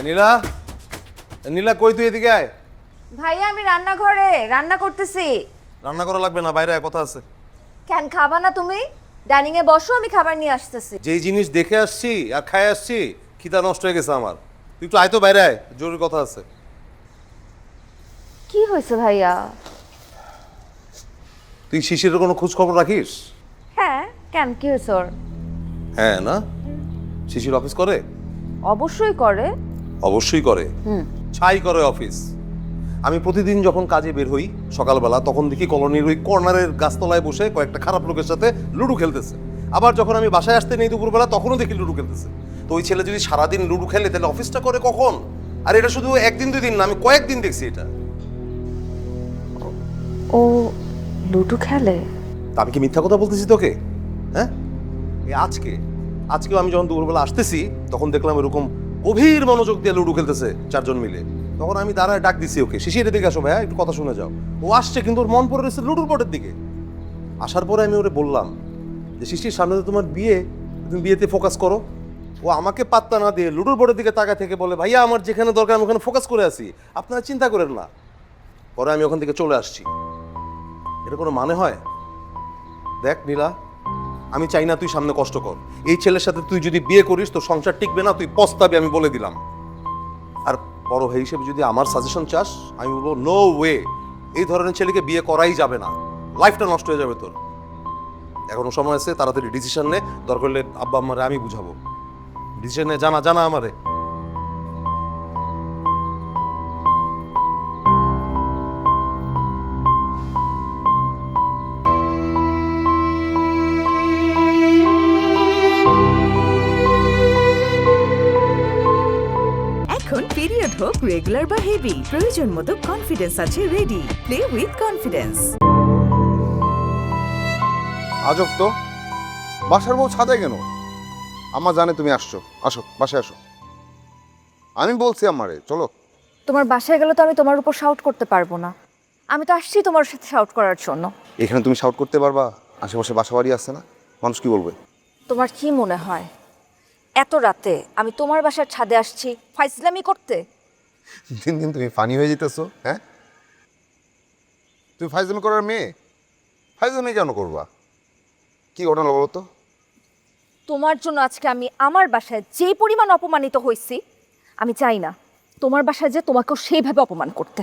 নীলা, নীলা কই তুই এদিকে আয়। ভাইয়া আমি রান্নাঘরে রান্না করতেছি। রান্না করা লাগবে না, বাইরে আয়, কথা আছে। কেন খাবা না তুমি? ডাইনিং এ বসো, আমি খাবার নিয়ে আসতেছি। যেই জিনিস দেখে আসছি আর খাই আসছি, খিদা নষ্ট হয়ে গেছে আমার। তুই একটু আয় তো, বাইরে আয়, জরুরি কথা আছে। কি হয়েছে ভাইয়া? তুই শিশিরের কোনো খোঁজ খবর রাখিস? হ্যাঁ, কেন কি হয়েছে ওর? হ্যাঁ না, শিশির অফিস করে? অবশ্যই করে। অবশ্যই করে, ছাই করে অফিস। আমি প্রতিদিন যখন কাজে বের হই সকালবেলা, তখন দেখি কলোনির ওই কর্নারের গাছতলায় বসে কয়েকটা খারাপ লোকের সাথে লুডো খেলতেছে। আবার যখন আমি বাসায় আসতে নেই দুপুরবেলা, তখনও দেখি লুডো খেলতেছে। তো ওই ছেলে যদি সারাদিন লুডো খেলে, তাহলে অফিসটা করে কখন? আর এটা শুধু একদিন দুই দিন না, আমি কয়েকদিন দেখছি এটা। ও লুডো খেলে? তা আমি কি মিথ্যা কথা বলতেছি তোকে? হ্যাঁ, এই আজকেও আমি যখন দুপুরবেলা আসতেছি, তখন দেখলাম এরকম গভীর মনোযোগ দিয়ে লুডো খেলতেছে চারজন মিলে। তখন আমি দাঁড়ায় ডাক দিছি ওকে, শিশির এদিকে আসো ভাইয়া, একটু কথা শুনে যাও। ও আসছে, কিন্তু ওর মন পড়ে রয়েছে লুডোর বোর্ডের দিকে। আসার পরে আমি ওরে বললাম যে শিশির, সামনে তো তোমার বিয়ে, তুমি বিয়েতে ফোকাস করো। ও আমাকে পাত্তা না দিয়ে লুডোর বোর্ডের দিকে তাকায় থেকে বলে, ভাইয়া আমার যেখানে দরকার আমি ওখানে ফোকাস করে আছি, আপনারা চিন্তা করেন না। পরে আমি ওখান থেকে চলে আসছি। এটা কোনো মানে হয়? দেখ নীলা, আমি চাই না তুই সামনে কষ্ট কর। এই ছেলের সাথে তুই যদি বিয়ে করিস, তোর সংসার টিকবে না, তুই পস্তাবি, আমি বলে দিলাম। আর বড় ভাই হিসেবে যদি আমার সাজেশন চাস, আমি বলবো নো ওয়ে, এই ধরনের ছেলেকে বিয়ে করাই যাবে না, লাইফটা নষ্ট হয়ে যাবে তোর। এখনো সময় আছে, তাড়াতাড়ি ডিসিশন নে, দরকার হলে আব্বা আম্মারে আমি বুঝাবো। ডিসিশন নে, জানা জানা আমারে। এখন পিরিয়ড হোক রেগুলার বা হেভি, প্রয়োজন মতো কনফিডেন্স আছে রেডি। Play with confidence. আজব তো, বাসার বউ ছাদে কেন? আম্মা জানে তুমি আসছো, আসো বাসায় আসো। আমি বলছি আমারে চলো। তোমার বাসায় গেলে তো আমি তোমার উপর শাউট করতে পারবো না। আমি তো আসছি তোমার সাথে শাউট করার জন্য। এখানে তুমি শাউট করতে পারবা? আশেপাশে বাসা বাড়ি আছে না, মানুষ কি বলবে? তোমার কি মনে হয় এত রাতে আমি তোমার বাসার ছাদে আসছি ফাইজলামি করতে? দিন দিন তুমি ফানি হয়ে যেতেছো। হ্যাঁ, তুমি ফাইজলামি করার মেয়ে, ফাইজলামি কেন করবা? কি ঘটনা বলো তো? তোমার জন্য আজকে আমি আমার বাসায় যে পরিমাণ অপমানিত হয়েছি, আমি চাই না তোমার বাসায় যে তোমাকেও সেইভাবে অপমান করতে।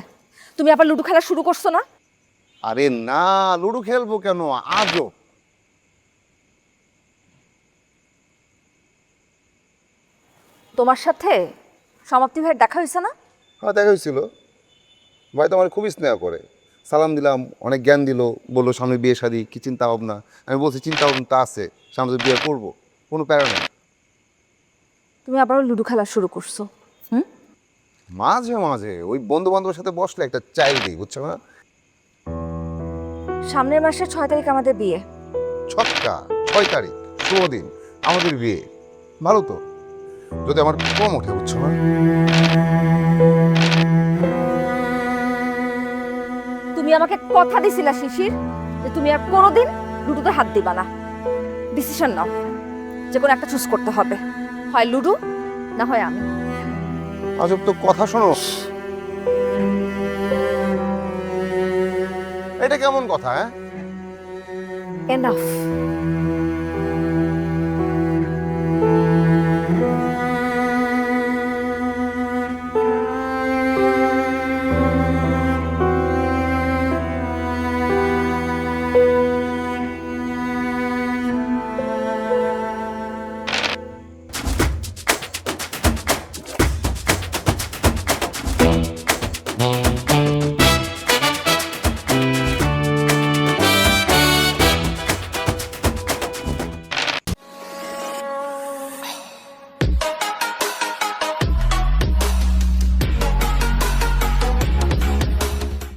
তুমি আবার লুডো খেলা শুরু করছো না? আরে না, লুডো খেলবো কেন? আজব। তোমার সাথে সমাপ্তি ভাইয়ের দেখা হয়েছে না? হ্যাঁ, দেখা হয়েছিল। ভাই তো আমার খুবই স্নেহ করে। সালাম দিলাম, অনেক জ্ঞান দিল, বললো সামনে বিয়ে শাদী, কি চিন্তা ভাবনা। আমি বলছি চিন্তা ভাবনা তো আছে, সামনে তো বিয়ে করবো, কোনো প্যারা নেই। তুমি আবারও লুডো খেলা শুরু করছো। মাঝে মাঝে ওই বন্ধু বান্ধবের সাথে বসলে একটা চাই দিই, বুঝছো না? সামনের মাসের 6 তারিখ আমাদের বিয়ে। ছক্কা, 6 তারিখ, শুভ দিন, আমাদের বিয়ে। ভালো তো, যদি আমার কম ওঠে, বুঝছো না? তুমি আমাকে কথা দিছিলা শিশির, যে তুমি আর কোনোদিন লুডোতে হাত দিবা না। ডিসিশন নাও, যে কোনো একটা চুজ করতে হবে, হয় লুডো না হয় আমি। আজব তো কথা, শোনো। এটা কেমন কথা? হ্যাঁ, এনাফ।